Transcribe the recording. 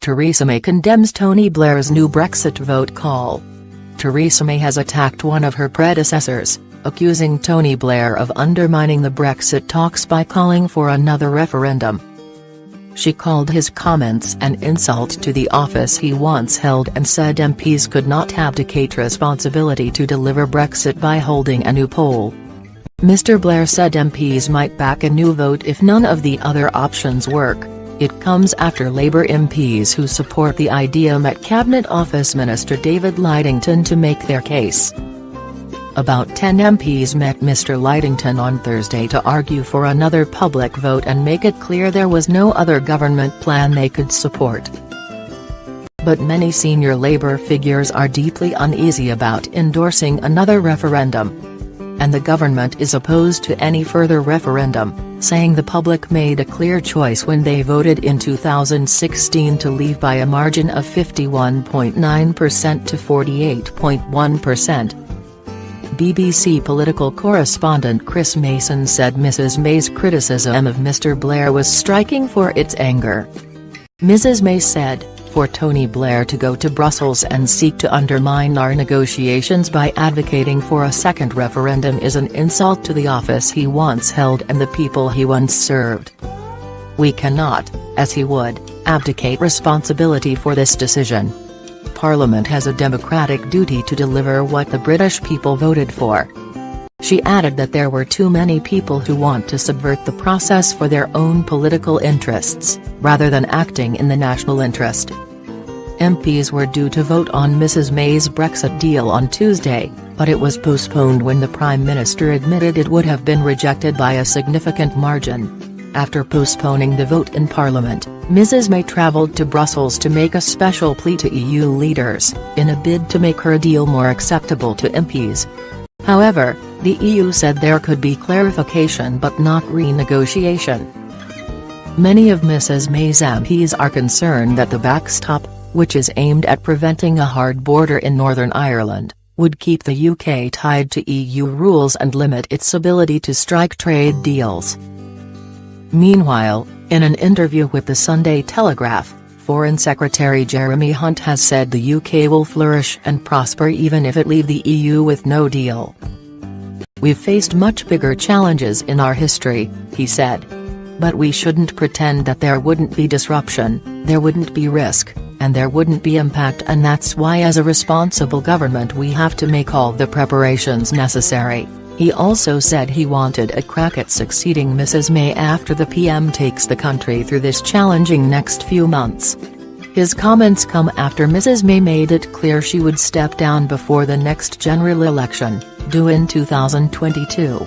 Theresa May condemns Tony Blair's new Brexit vote call. Theresa May has attacked one of her predecessors, accusing Tony Blair of undermining the Brexit talks by calling for another referendum. She called his comments an insult to the office he once held and said MPs could not abdicate responsibility to deliver Brexit by holding a new poll. Mr. Blair said MPs might back a new vote if none of the other options work. It comes after Labour MPs who support the idea met Cabinet Office Minister David Lidington to make their case. About 10 MPs met Mr. Lidington on Thursday to argue for another public vote and make it clear there was no other government plan they could support. But many senior Labour figures are deeply uneasy about endorsing another referendum. And the government is opposed to any further referendum, saying the public made a clear choice when they voted in 2016 to leave by a margin of 51.9% to 48.1%. BBC political correspondent Chris Mason said Mrs May's criticism of Mr Blair was striking for its anger. Mrs May said, "For Tony Blair to go to Brussels and seek to undermine our negotiations by advocating for a second referendum is an insult to the office he once held and the people he once served. We cannot, as he would, abdicate responsibility for this decision. Parliament has a democratic duty to deliver what the British people voted for." She added that there were too many people who want to subvert the process for their own political interests, rather than acting in the national interest. MPs were due to vote on Mrs May's Brexit deal on Tuesday, but it was postponed when the Prime Minister admitted it would have been rejected by a significant margin. After postponing the vote in Parliament, Mrs May travelled to Brussels to make a special plea to EU leaders, in a bid to make her deal more acceptable to MPs. However, the EU said there could be clarification but not renegotiation. Many of Mrs May's MPs are concerned that the backstop, which is aimed at preventing a hard border in Northern Ireland, would keep the UK tied to EU rules and limit its ability to strike trade deals. Meanwhile, in an interview with the Sunday Telegraph, Foreign Secretary Jeremy Hunt has said the UK will flourish and prosper even if it leaves the EU with no deal. "We've faced much bigger challenges in our history," he said. "But we shouldn't pretend that there wouldn't be disruption, there wouldn't be risk, and there wouldn't be impact, and that's why as a responsible government we have to make all the preparations necessary." He also said he wanted a crack at succeeding Mrs May after the PM takes the country through this challenging next few months. His comments come after Mrs May made it clear she would step down before the next general election, due in 2022.